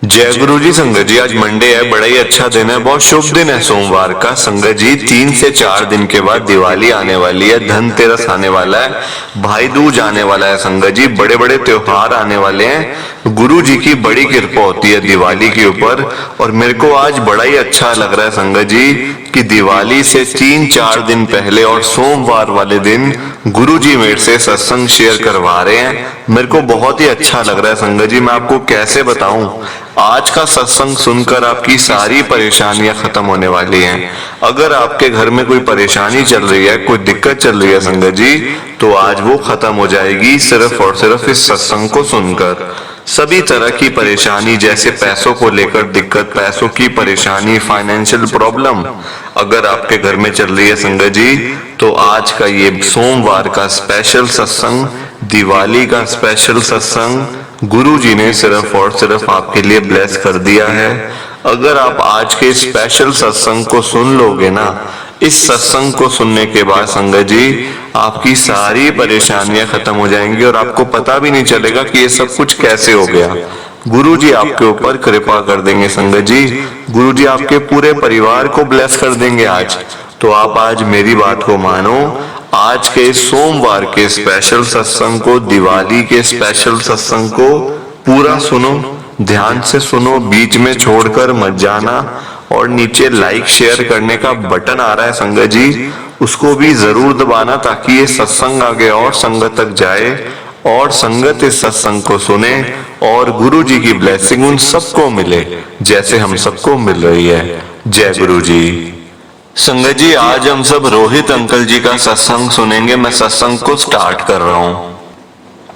जय गुरु जी। संगत जी आज मंडे है, बड़ा ही अच्छा दिन है, बहुत शुभ दिन है सोमवार का। संगत जी 3 से 4 दिन के बाद दिवाली आने वाली है, धनतेरस आने वाला है, भाई दूज आने वाला है। संगत जी बड़े बड़े त्योहार आने वाले हैं। गुरु जी की बड़ी कृपा होती है दिवाली के ऊपर। और मेरे को आज बड़ा ही अच्छा लग रहा है संगत जी कि दिवाली से 3-4 दिन पहले और सोमवार वाले दिन गुरु जी मेरे से सत्संग शेयर करवा रहे हैं। मेरे को बहुत ही अच्छा लग रहा है संगत जी, मैं आपको कैसे बताऊं। आज का सत्संग सुनकर आपकी सारी परेशानियां खत्म होने वाली हैं। अगर आपके घर में कोई परेशानी चल रही है, कोई दिक्कत चल रही है संगत जी, तो आज वो खत्म हो जाएगी सिर्फ और सिर्फ इस सत्संग को सुनकर। सभी तरह की परेशानी, जैसे पैसों को लेकर दिक्कत, पैसों की परेशानी, फाइनेंशियल प्रॉब्लम अगर आपके घर में चल रही है संगत जी, तो आज का ये सोमवार का स्पेशल सत्संग, दिवाली का स्पेशल सत्संग गुरु जी ने सिर्फ और सिर्फ आपके लिए ब्लेस कर दिया है। अगर आप आज के स्पेशल सत्संग को सुन लोगे ना, इस सत्संग को सुनने के बाद संगत जी आपकी सारी परेशानियां खत्म हो जाएंगी और आपको पता भी नहीं चलेगा कि ये सब कुछ कैसे हो गया। गुरु जी आपके ऊपर कृपा कर देंगे संगत जी। गुरु जी आपके पूरे परिवार को ब्लेस कर देंगे आज। तो आप आज मेरी बात को मानो, आज के सोमवार के स्पेशल सत्संग को, दिवाली के स्पेशल सत्संग को पूरा सुनो, ध्यान से सुनो, बीच में छोड़कर मत जाना। और नीचे लाइक शेयर करने का बटन आ रहा है संगत जी, उसको भी जरूर दबाना ताकि ये सत्संग आगे और संगत तक जाए और संगत इस सत्संग को सुने और गुरु जी की ब्लेसिंग उन सबको मिले जैसे हम सबको मिल रही है। जय गुरु जी। संगत जी आज हम सब रोहित अंकल जी का सत्संग सुनेंगे। मैं सत्संग को स्टार्ट कर रहा हूँ।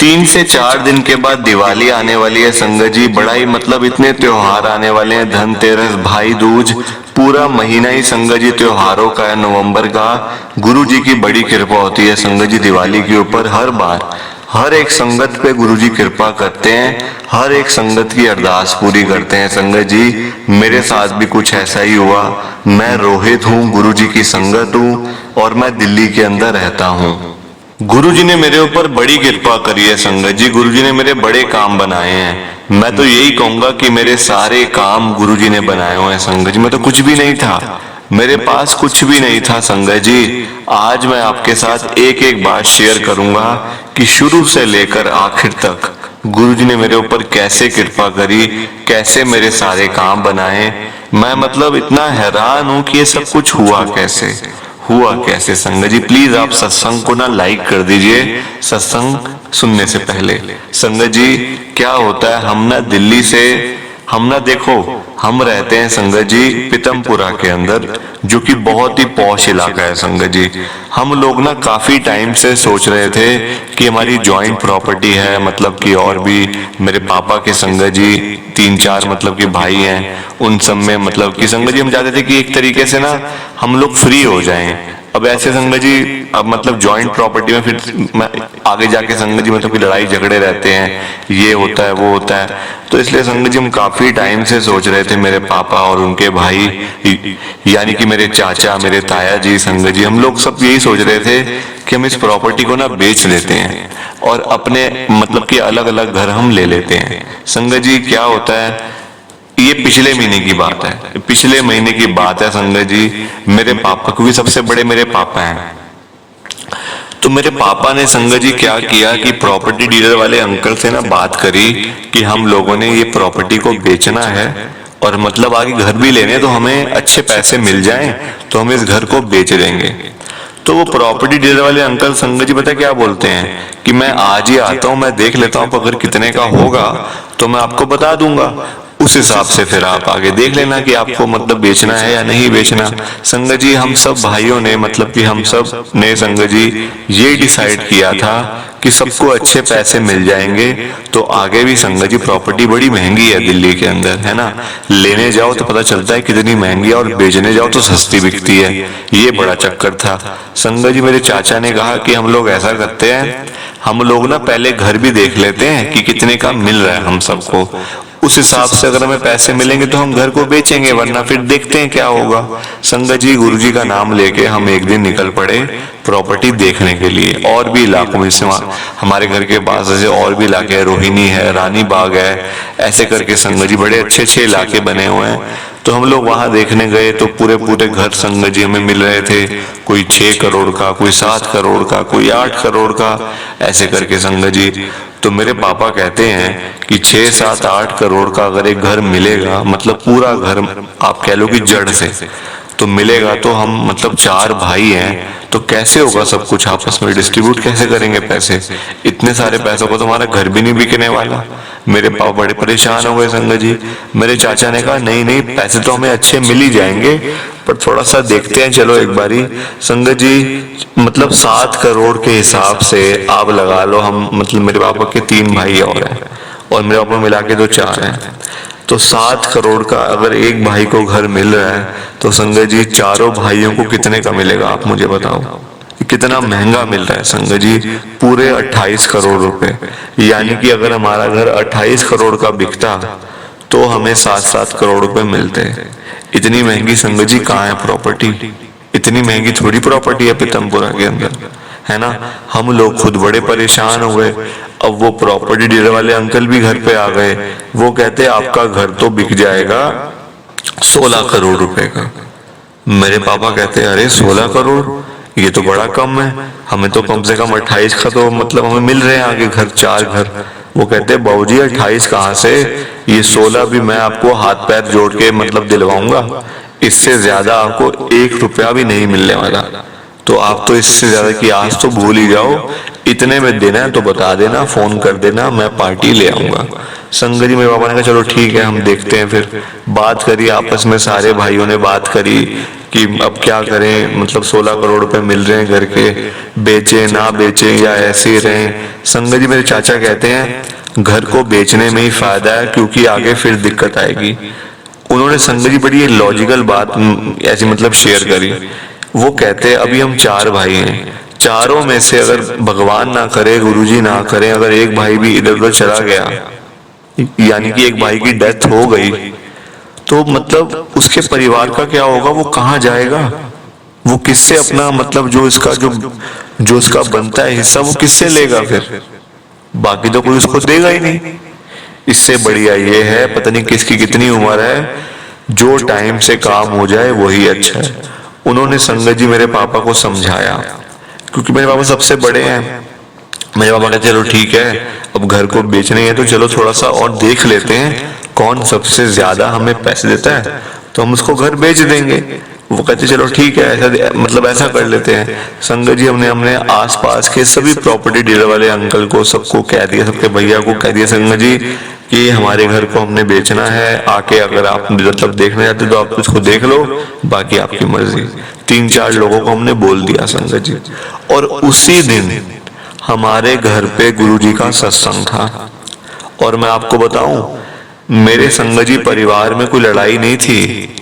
3 से 4 दिन के बाद दिवाली आने वाली है संगत जी। बड़ा ही मतलब इतने त्योहार आने वाले हैं, धनतेरस, भाई दूज, पूरा महीना ही संगत जी त्योहारों का है, नवंबर का। गुरु जी की बड़ी कृपा होती है संगत जी दिवाली के ऊपर। हर बार हर एक संगत पे गुरु जी कृपा करते हैं, हर एक संगत की अरदास पूरी करते हैं संगत जी। मेरे साथ भी कुछ ऐसा ही हुआ। मैं रोहित हूँ, गुरु जी की संगत हूँ और मैं दिल्ली के अंदर रहता हूँ। गुरु जी ने मेरे ऊपर बड़ी कृपा करी है संगत जी। गुरु जी ने मेरे बड़े काम बनाए हैं। मैं तो यही कहूंगा कि मेरे सारे काम गुरु जी ने बनाए हुए हैं संगत जी। मैं तो कुछ भी नहीं था, मेरे पास कुछ भी नहीं था संगत जी। आज मैं आपके साथ एक एक बात शेयर करूंगा कि शुरू से लेकर आखिर तक गुरु जी ने मेरे ऊपर कैसे कृपा करी, कैसे मेरे सारे काम बनाए। मैं मतलब इतना हैरान हूं कि ये सब कुछ हुआ कैसे संगत जी। प्लीज आप सत्संग को ना लाइक कर दीजिए सत्संग सुनने से पहले। संगत जी क्या होता है, हम ना देखो, हम रहते हैं संगत जी पीतमपुरा के अंदर, जो कि बहुत ही पॉश इलाका है संगत जी। हम लोग ना काफी टाइम से सोच रहे थे कि हमारी जॉइंट प्रॉपर्टी है, मतलब कि और भी मेरे पापा के संगत जी 3-4 मतलब कि भाई हैं, उन सब में मतलब कि संगत जी हम चाहते थे कि एक तरीके से ना हम लोग फ्री हो जाएं। अब ऐसे संगत जी, अब मतलब जॉइंट प्रॉपर्टी में फिर आगे जाके संगत जी मतलब कि लड़ाई झगड़े रहते हैं, ये होता है वो होता है। तो इसलिए संगत जी हम काफी टाइम से सोच रहे थे, मेरे पापा और उनके भाई यानी कि मेरे चाचा, मेरे ताया जी, संगत जी, हम लोग सब यही सोच रहे थे कि हम इस प्रॉपर्टी को ना बेच लेते हैं और अपने मतलब कि अलग अलग घर हम ले लेते हैं। संगत जी क्या होता है, ये पिछले महीने की बात है, पिछले महीने की बात है संगत जी। मेरे पापा, क्योंकि सबसे बड़े मेरे पापा हैं, तो मेरे पापा ने संगत जी क्या किया कि प्रॉपर्टी डीलर वाले अंकल से ना बात करी कि हम लोगों ने ये प्रॉपर्टी को बेचना है और मतलब आगे घर भी लेने, तो हमें अच्छे पैसे मिल जाएं तो हम इस घर को बेच देंगे। तो वो प्रॉपर्टी डीलर वाले अंकल संगत जी पता क्या बोलते हैं कि मैं आज ही आता हूँ, मैं देख लेता हूँ, अगर कितने का होगा तो मैं आपको बता दूंगा, उस हिसाब से फिर आप आगे देख लेना कि आपको मतलब बेचना है या नहीं बेचना। संगत जी हम सब भाइयों ने मतलब कि हम सब ने संगत जी ये डिसाइड किया था कि सबको अच्छे पैसे मिल जाएंगे, तो आगे भी संगत जी प्रॉपर्टी बड़ी महंगी है दिल्ली के अंदर, है ना। लेने जाओ तो पता चलता है कितनी महंगी है और बेचने जाओ तो सस्ती बिकती है। ये बड़ा चक्कर था संगत जी। मेरे चाचा ने कहा कि हम लोग ऐसा करते हैं, हम लोग ना पहले घर भी देख लेते हैं कि कितने का मिल रहा है हम सबको, उस हिसाब से अगर हमें पैसे मिलेंगे तो हम घर को बेचेंगे, वरना फिर देखते हैं क्या होगा। संगत जी गुरु जी का नाम लेके हम एक दिन निकल पड़े प्रॉपर्टी देखने के लिए। और भी इलाकों में, जैसे हमारे घर के पास ऐसे और भी इलाके हैं, रोहिणी है, रानी बाग है, ऐसे करके संगत जी बड़े अच्छे अच्छे इलाके बने हुए हैं। तो हम लोग वहां देखने गए तो पूरे पूरे घर संगत जी हमें मिल रहे थे। कोई 6 करोड़ का, कोई 7 करोड़ का, कोई 8 करोड़ का, ऐसे करके संगत जी। तो मेरे पापा कहते हैं कि 6, 7, 8 करोड़ का अगर एक घर मिलेगा, मतलब पूरा घर आप कह लो कि जड़ से तो मिलेगा, तो हम मतलब 4 भाई हैं, तो कैसे होगा सब कुछ, आपस में डिस्ट्रीब्यूट कैसे करेंगे पैसे? इतने सारे पैसों को तो हमारा घर भी नहीं बिकने वाला। मेरे पापा बड़े परेशान हो गए संगत जी। मेरे चाचा ने कहा नहीं नहीं, पैसे तो हमें अच्छे मिल ही जाएंगे, पर थोड़ा सा देखते हैं, चलो एक बारी। संगत जी मतलब 7 करोड़ के हिसाब से आप लगा लो, हम मतलब मेरे पापा के 3 भाई और हैं और मेरे पापा मिला के तो 4 हैं, तो 7 करोड़ का अगर एक भाई को घर मिल रहा है तो संगत जी चारों भाइयों को कितने का मिलेगा, आप मुझे बताओ। कितना महंगा मिल रहा है संगत जी, पूरे 28 करोड़ रुपए। यानी कि अगर हमारा घर 28 करोड़ का बिकता तो हमें 7-7 करोड़ रुपए मिलते। इतनी महंगी संगत जी कहाँ है प्रॉपर्टी? इतनी महंगी थोड़ी प्रॉपर्टी है पीतमपुरा के अंदर, है ना। हम लोग खुद बड़े परेशान हो गए। अब वो प्रॉपर्टी डीलर वाले अंकल भी घर पे आ गए। वो कहते आपका घर तो बिक जाएगा 16 करोड़ रुपए का। मेरे पापा कहते अरे 16 करोड़, ये तो बड़ा कम है, हमें तो कम से कम 28 का तो मतलब हमें मिल रहे हैं आगे घर, 4 घर। वो कहते बाबूजी 28 कहाँ से, ये 16 भी मैं आपको हाथ पैर जोड़ के मतलब दिलवाऊंगा, इससे ज्यादा आपको 1 रुपया भी नहीं मिलने वाला। तो आप तो इससे ज्यादा की आस तो भूल ही जाओ, इतने में देना है तो बता देना, फोन कर देना, मैं पार्टी ले आऊंगा। संगत जी मेरे पापा ने कहा चलो ठीक है, हम देखते हैं। फिर बात करी आपस में, सारे भाइयों ने बात करी कि अब क्या करें, मतलब 16 करोड़ रुपए मिल रहे हैं घर के, बेचे ना बेचे या ऐसे ही रहें। संगत जी मेरे चाचा कहते हैं घर को बेचने में ही फायदा है, क्योंकि आगे फिर दिक्कत आएगी। उन्होंने संगत जी बड़ी लॉजिकल बात ऐसी मतलब शेयर करी। वो कहते अभी हम 4 भाई हैं, चारों में से अगर भगवान ना करे, गुरुजी ना करे, अगर एक भाई भी इधर उधर चला गया, यानी कि एक भाई की डेथ हो गई, तो मतलब उसके परिवार का क्या होगा, वो कहाँ जाएगा, वो किससे अपना मतलब जो इसका बनता है हिस्सा वो किससे लेगा? फिर बाकी तो कोई उसको देगा ही नहीं। इससे बढ़िया ये है, पता नहीं किसकी कितनी उम्र है, जो टाइम से काम हो जाए वही अच्छा है। उन्होंने संगत जी मेरे पापा को समझाया, क्योंकि मेरे पापा सबसे बड़े हैं। मेरे पापा कहते चलो ठीक है, अब घर को बेचने है तो चलो थोड़ा सा और देख लेते हैं कौन सबसे ज्यादा हमें पैसे देता है, तो हम उसको घर बेच देंगे। वो कहते चलो ठीक है, ऐसा मतलब ऐसा कर लेते हैं। संगत जी हमने हमने आसपास के सभी प्रॉपर्टी डीलर वाले अंकल को सबको कह दिया, सबके भैया को कह दिया संगत जी कि हमारे घर को हमने बेचना है, आके अगर आप मतलब देखना चाहते तो आप उसको देख लो, बाकी आपकी मर्जी। 3-4 लोगों को हमने बोल दिया संगत जी। और उसी दिन हमारे घर पे गुरुजी का सत्संग था। और मैं आपको बताऊं, मेरे संगत जी परिवार में कोई लड़ाई नहीं थी,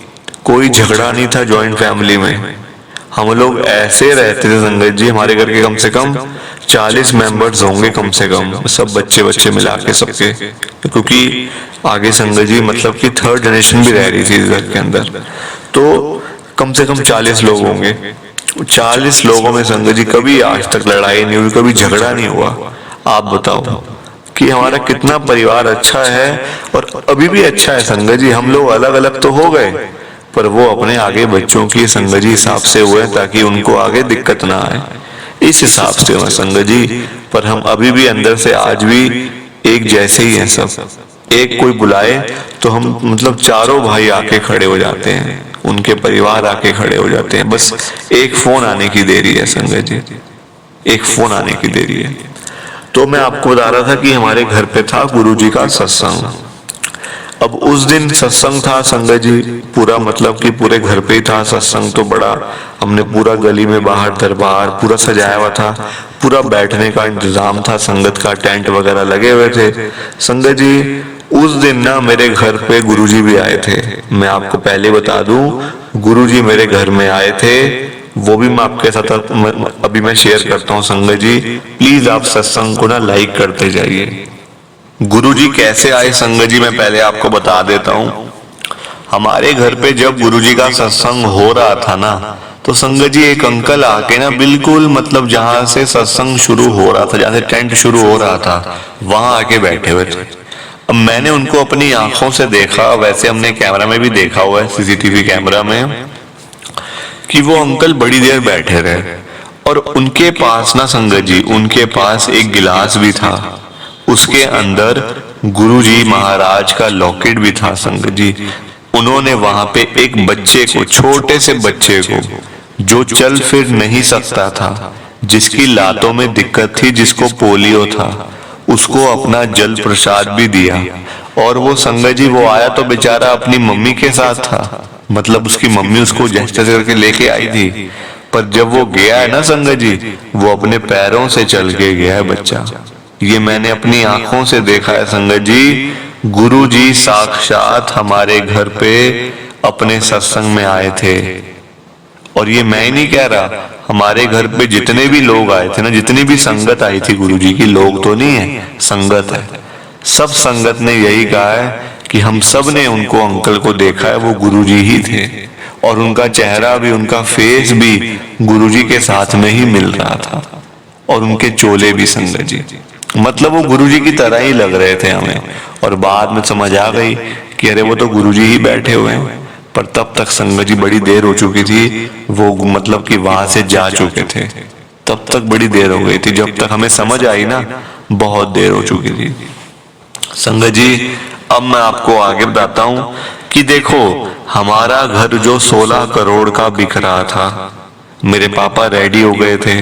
कोई झगड़ा नहीं था जॉइंट फैमिली में। हम लोग ऐसे रहते थे संगत जी, हमारे घर के कम से कम 40 मेंबर्स होंगे कम से कम, सब बच्चे बच्चे मिला के सबके, क्योंकि आगे संगत जी मतलब कि 3rd जनरेशन भी रह रही थी इस घर के अंदर, तो कम से कम 40 लोग होंगे। 40 लोगों में संगत जी कभी आज तक लड़ाई नहीं हुई, कभी झगड़ा नहीं हुआ। आप बताओ कि हमारा कितना परिवार अच्छा है, और अभी भी अच्छा है संगत जी। हम लोग अलग अलग तो हो गए, पर वो अपने आगे बच्चों की संगत जी हिसाब से हुए, ताकि उनको आगे दिक्कत ना आए, इस हिसाब से हुए संगत जी। पर हम अभी भी अंदर से आज भी एक जैसे ही हैं सब। एक कोई बुलाए तो हम मतलब चारों भाई आके खड़े हो जाते हैं, उनके परिवार आके खड़े हो जाते हैं। बस एक फोन आने की देरी है संगत जी, एक फोन आने की देरी है। तो मैं आपको बता रहा था कि हमारे घर पे था गुरुजी का सत्संग। अब उस दिन सत्संग था संगत जी, पूरा मतलब कि पूरे घर पे ही था सत्संग। तो बड़ा हमने पूरा गली में बाहर दरबार पूरा सजाया हुआ था, पूरा बैठने का इंतजाम था, संगत का टेंट वगैरह लगे हुए थे। संगत जी उस दिन ना मेरे घर पे गुरुजी भी आए थे। मैं आपको पहले बता दूं, गुरुजी मेरे घर में आए थे, वो भी मैं आपके साथ अभी मैं शेयर करता हूँ संगत जी। प्लीज आप सत्संग को ना लाइक करते जाइए। गुरुजी कैसे आए संगत जी, मैं पहले आपको बता देता हूँ। हमारे घर पे जब गुरुजी का सत्संग हो रहा था ना, तो संगत जी एक अंकल आके ना बिल्कुल मतलब जहां से सत्संग शुरू हो रहा था, जहां से टेंट शुरू हो रहा था, वहां आके बैठे हुए थे। अब मैंने उनको अपनी आंखों से देखा, वैसे हमने कैमरा में भी देखा हुआ है, सीसीटीवी कैमरा में, कि वो अंकल बड़ी देर बैठे रहे। और उनके पास ना संगत जी, उनके पास एक गिलास भी था, उसके अंदर गुरुजी महाराज का लॉकेट भी था संगत जी। उन्होंने वहां पे एक बच्चे को, छोटे से बच्चे को, जो चल फिर नहीं सकता था, जिसकी लातों में दिक्कत थी, जिसको पोलियो था, उसको अपना जल प्रसाद भी दिया। और वो संगत जी वो आया तो बेचारा अपनी मम्मी के साथ था, मतलब उसकी मम्मी उसको जैसे करके लेके आई थी, पर जब वो गया है ना संगत जी, वो अपने पैरों से चल के गया है बच्चा। ये मैंने अपनी आंखों से देखा है संगत जी। गुरु जी साक्षात हमारे घर पे अपने सत्संग में आए थे। और ये मैं ही नहीं कह रहा, हमारे घर पे जितने भी लोग आए थे ना, जितनी भी संगत आई थी गुरु जी की, लोग तो नहीं है, संगत है, सब संगत ने यही कहा है कि हम सब ने उनको अंकल को देखा है, वो गुरुजी ही थे। और उनका चेहरा भी, उनका फेस भी गुरुजी के साथ में ही मिल रहा था, और उनके चोले भी संगत जी, मतलब वो गुरुजी की तरह ही लग रहे थे हमें। और बाद में समझ आ गई कि अरे वो तो गुरुजी ही बैठे हुए हैं। पर तब तक संगत जी बड़ी देर हो चुकी थी, वो मतलब कि वहां से जा चुके थे, तब तक बड़ी देर हो गई थी। जब तक हमें समझ आई ना, बहुत देर हो चुकी थी संगत जी। अब मैं आपको आगे बताता हूँ कि देखो, हमारा घर जो 16 करोड़ का बिक रहा था, मेरे पापा रेडी हो गए थे,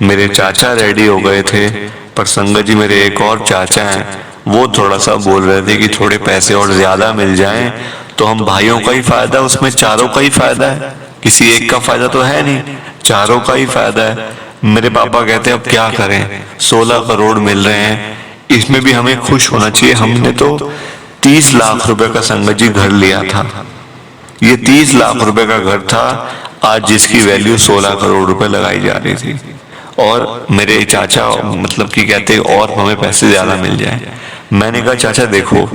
मेरे चाचा रेडी हो गए थे, पर संगत जी मेरे एक और चाचा हैं, वो थोड़ा सा बोल रहे थे कि थोड़े पैसे और ज्यादा मिल जाएं तो हम भाइयों का ही फायदा, उसमें चारों का ही फायदा है, किसी एक का फायदा तो है नहीं, चारों का ही फायदा है। मेरे पापा कहते हैं अब क्या करें, 16 करोड़ मिल रहे हैं, इसमें भी हमें खुश होना चाहिए। हमने तो 30 लाख रुपए का संगत जी घर लिया था, ये 30 लाख रुपए का घर था आज, जिसकी वैल्यू 16 करोड़ रुपए लगाई जा रही थी। और मेरे चाचा मतलब कि कहते और हमें पैसे ज्यादा मिल जाए। मैंने कहा चाचा देखो,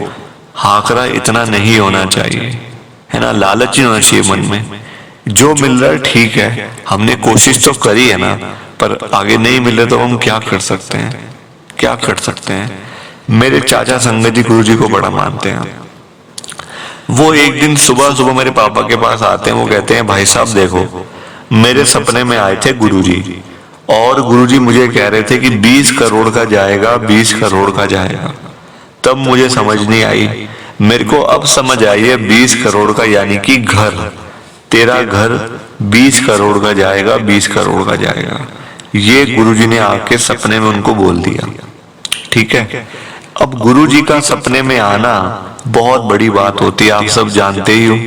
हाकरा इतना नहीं होना चाहिए, है ना, लालच नहीं होना चाहिए मन में, जो मिल रहा है ठीक है, हमने कोशिश तो करी है ना, पर आगे नहीं मिल रहा तो हम क्या कर सकते हैं, क्या कर सकते हैं। मेरे चाचा संगत जी गुरु जी को बड़ा मानते हैं। वो एक दिन सुबह सुबह मेरे पापा के पास आते हैं, वो कहते हैं भाई साहब देखो, मेरे सपने में आए थे गुरुजी, और गुरुजी मुझे कह रहे थे कि 20 करोड़ का जाएगा, 20 करोड़ का जाएगा। तब मुझे समझ नहीं आई, मेरे को अब समझ आई है 20 करोड़ का यानी कि घर, तेरा घर 20 करोड़ का जाएगा, 20 करोड़ का जाएगा। ये गुरुजी ने आके सपने में उनको बोल दिया, ठीक है। अब गुरुजी का सपने में आना बहुत बड़ी बात होती है, आप सब जानते ही हो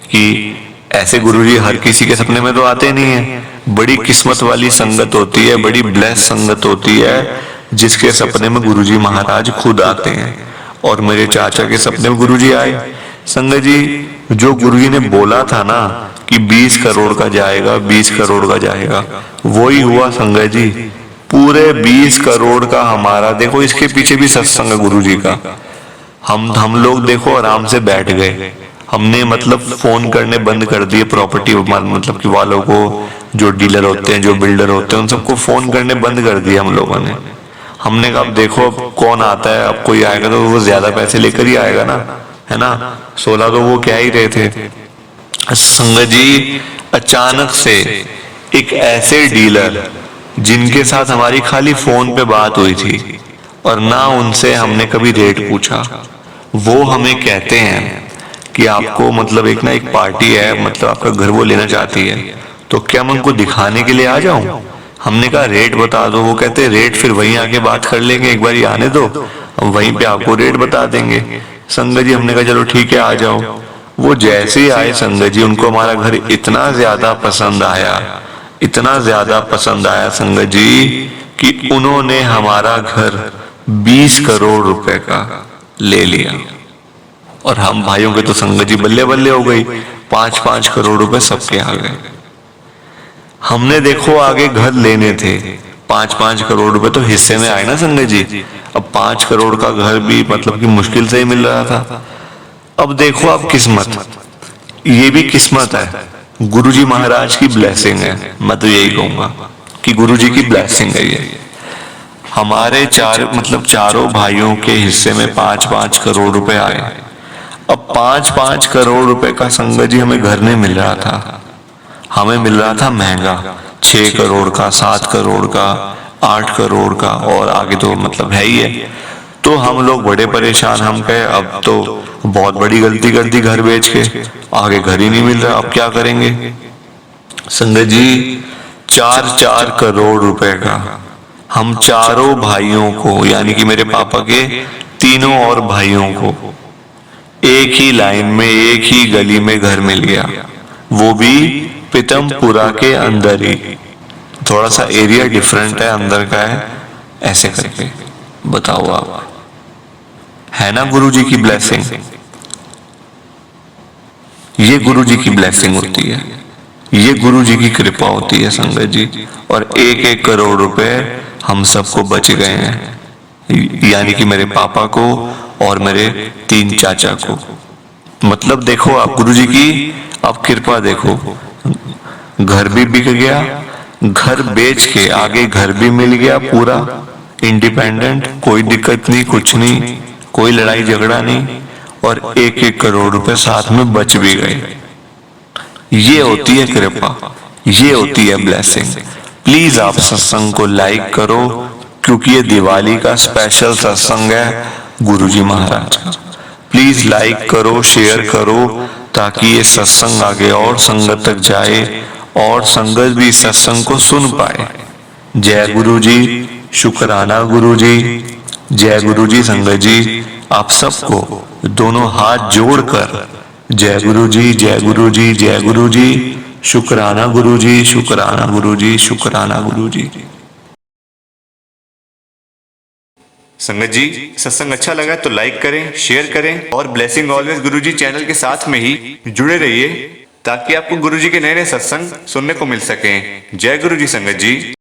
कि ऐसे गुरुजी हर किसी के सपने में तो आते नहीं है, बड़ी किस्मत वाली संगत होती है, बड़ी ब्लेस संगत होती है, जिसके सपने में गुरुजी महाराज खुद आते हैं। और मेरे चाचा के सपने में गुरुजी आए संगत जी। जो गुरुजी ने बोला था ना कि 20 करोड़ का जाएगा, 20 करोड़ का जाएगा, वही हुआ संगत जी। पूरे 20 करोड़ का हमारा, देखो इसके पीछे भी सत्संग है गुरुजी का। हम लोग देखो आराम से बैठ गए, हमने मतलब फोन करने बंद कर दिए प्रॉपर्टी मतलब कि वालों को, जो डीलर होते हैं, जो बिल्डर होते हैं, उन सबको फोन करने बंद कर दिया हम लोगों ने। हमने कहा अब देखो अब कौन आता है, अब कोई आएगा तो वो ज्यादा पैसे लेकर ही आएगा ना, है ना। 16 तो वो क्या ही रहे थे संगत जी। अचानक से एक ऐसे डीलर जिनके साथ हमारी खाली फोन पे बात हुई थी और ना उनसे हमने कभी रेट पूछा, वो हमें कहते हैं कि आपको मतलब एक पार्टी है, मतलब आपका घर वो लेना चाहती है, तो क्या मैं उनको दिखाने के लिए आ जाऊं। हमने कहा रेट बता दो। वो कहते हैं रेट फिर वहीं आके बात कर लेंगे, एक बार ही आने दो, हम वहीं पे आपको रेट बता देंगे। संगत जी हमने कहा चलो ठीक है आ जाओ। वो जैसे ही आए संगत जी, उनको हमारा घर इतना ज्यादा पसंद आया, इतना ज्यादा पसंद आया संगत जी, कि उन्होंने हमारा घर 20 करोड़ रुपए का ले लिया। और हम भाइयों के तो संगत जी बल्ले बल्ले हो गई, 5-5 करोड़ रुपए सबके आ गए। हमने देखो आगे घर लेने थे, 5-5 करोड़ रुपए तो हिस्से में आए ना संगत जी। अब 5 करोड़ का घर भी मतलब कि मुश्किल से ही मिल रहा था। अब देखो आप किस्मत, ये भी किस्मत है। गुरुजी महाराज की ब्लेसिंग है। मैं तो यही कहूंगा कि गुरुजी की ब्लेसिंग है ये। हमारे चारों भाइयों के हिस्से में 5-5 करोड़ रुपए आए। अब 5-5 करोड़ रुपए का संगत जी हमें घर नहीं मिल रहा था, हमें मिल रहा था महंगा, 6 करोड़ का, 7 करोड़ का, 8 करोड़ का, और आगे तो है ही है। तो हम लोग बड़े परेशान, हम कहे अब तो बहुत बड़ी गलती कर दी घर बेच के, आगे घर ही नहीं मिल रहा, अब क्या करेंगे। संगत जी 4-4 करोड़ रुपए का हम चारों भाइयों को, यानी कि मेरे पापा के तीनों और भाइयों को एक ही लाइन में, एक ही गली में घर मिल गया, वो भी पीतमपुरा के अंदर ही। थोड़ा सा एरिया डिफरेंट है, अंदर का है, ऐसे करके। बताओ आप, है ना गुरुजी की ब्लेसिंग। ये गुरुजी की ब्लेसिंग होती है, ये गुरुजी की कृपा होती है संगत जी। और 1-1 करोड़ रुपए हम सबको बच गए हैं, यानी कि मेरे पापा को और मेरे 3 चाचा को। देखो आप गुरुजी की आप कृपा देखो, घर भी बिक गया, घर बेच के आगे घर भी मिल गया, पूरा इंडिपेंडेंट, कोई दिक्कत नहीं, कुछ नहीं, कोई लड़ाई झगड़ा नहीं, और 1-1 करोड़ रुपए साथ में बच भी गए। ये होती है कृपा, ये होती है ब्लेसिंग। प्लीज आप सत्संग को लाइक करो, क्योंकि ये दिवाली का स्पेशल सत्संग है गुरुजी महाराज का। प्लीज लाइक करो, शेयर करो, ताकि ये सत्संग आगे और संगत तक जाए और संगत भी सत्संग को सुन पाए। जय गुरुजी, शुक्राना गुरुजी, जय गुरुजी। संगत जी आप सबको दोनों हाथ जोड़कर जय गुरुजी, जय गुरुजी, जय गुरुजी, शुक्राना गुरुजी, शुक्राना गुरुजी, शुक्राना गुरुजी। संगत जी सत्संग अच्छा लगा तो लाइक करें, शेयर करें, और ब्लेसिंग ऑलवेज गुरुजी चैनल के साथ में ही जुड़े रहिए, ताकि आपको गुरुजी के नए नए सत्संग सुनने को मिल सकें। जय गुरुजी संगत जी।